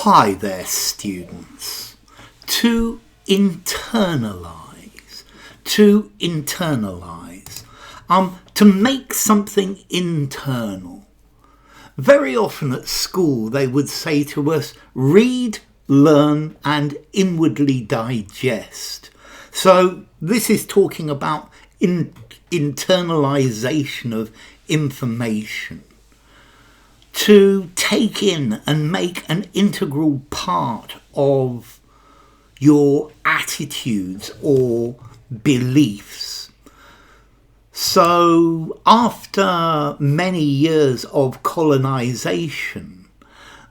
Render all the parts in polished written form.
Hi there, students. To internalize. To internalize. To make something internal. Very often at school they would say to us, read, learn and inwardly digest. So this is talking about internalization of information. To take in and make an integral part of your attitudes or beliefs. So after many years of colonization,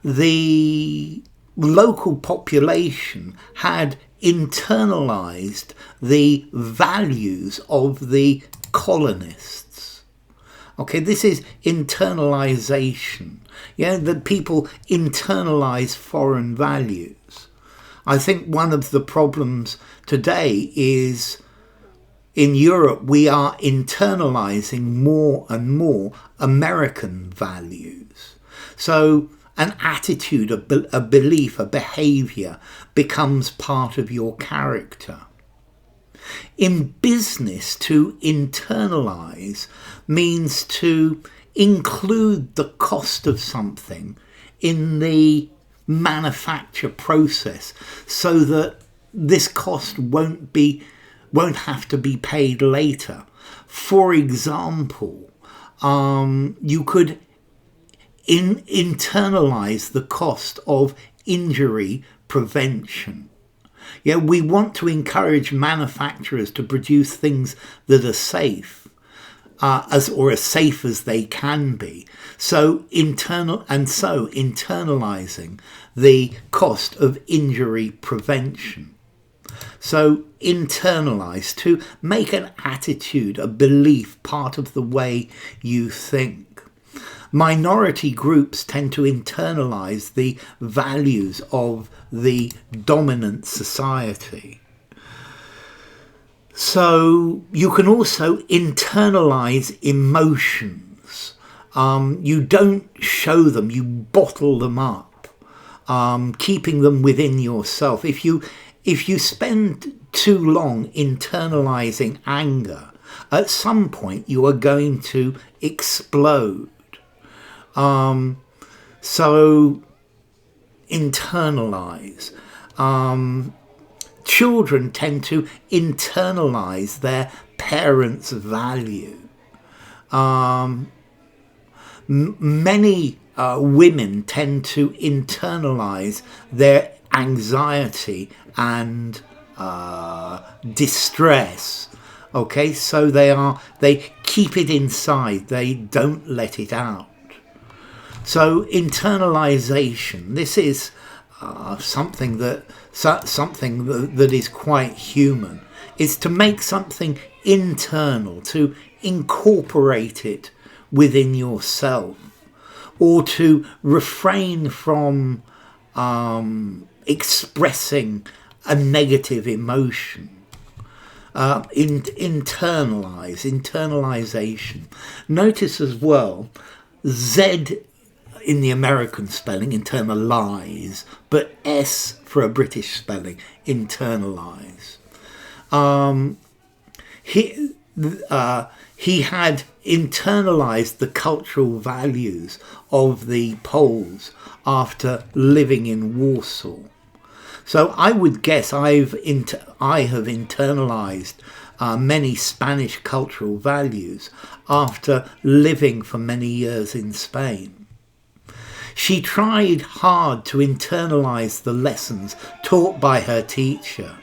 the local population had internalized the values of the colonists. Okay, this is internalization. Yeah, that people internalize foreign values. I think one of the problems today is in Europe we are internalizing more and more American values. So an attitude, a belief, a behavior becomes part of your character. In business, to internalize means to include the cost of something in the manufacture process so that this cost won't have to be paid later. For example, you could internalize the cost of injury prevention. Yeah, we want to encourage manufacturers to produce things that are safe, as safe as they can be. So internalizing the cost of injury prevention. So internalize, to make an attitude, a belief, part of the way you think. Minority groups tend to internalize the values of the dominant society. So you can also internalize emotions. You don't show them, you bottle them up, keeping them within yourself. If you spend too long internalizing anger, at some point you are going to explode. So internalize. Children tend to internalize their parents' value. Many women tend to internalize their anxiety and distress. Okay, so they keep it inside, they don't let it out. So internalization, this is something that is quite human. It's to make something internal, to incorporate it within yourself, or to refrain from expressing a negative emotion. Internalization. Notice as well, Z in the American spelling, internalize, but S for a British spelling, internalize. He had internalized the cultural values of the Poles after living in Warsaw. So I would guess I have internalized many Spanish cultural values after living for many years in Spain. She tried hard to internalize the lessons taught by her teacher.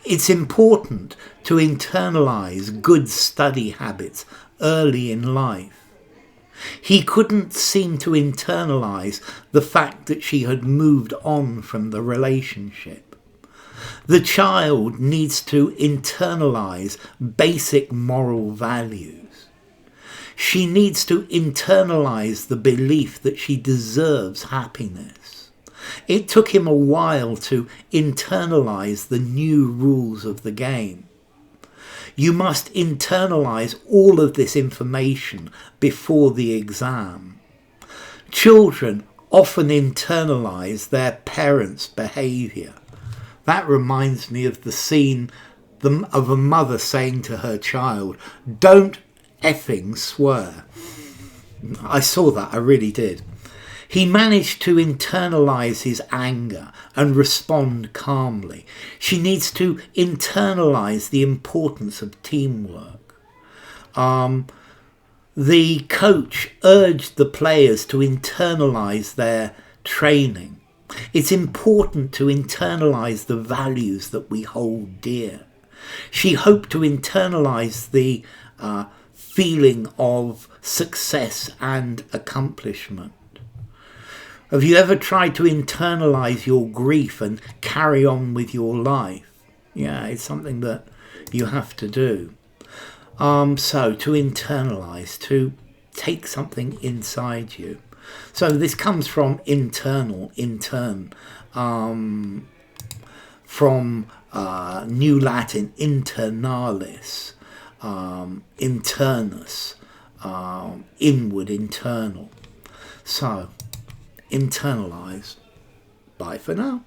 It's important to internalize good study habits early in life. He couldn't seem to internalize the fact that she had moved on from the relationship. The child needs to internalize basic moral values. She needs to internalize the belief that she deserves happiness. It took him a while to internalize the new rules of the game. You must internalize all of this information before the exam. Children often internalize their parents' behaviour. That reminds me of the scene of a mother saying to her child, "Don't effing swear." I saw that, I really did. He managed to internalize his anger and respond calmly. She needs to internalize the importance of teamwork. The coach urged the players to internalize their training. It's important to internalize the values that we hold dear. She hoped to internalize the feeling of success and accomplishment. Have you ever tried to internalize your grief and carry on with your life? Yeah, it's something that you have to do. So to internalize, to take something inside you. So this comes from intern, from New Latin internalis, internus, inward, internal. So internalize. Bye for now.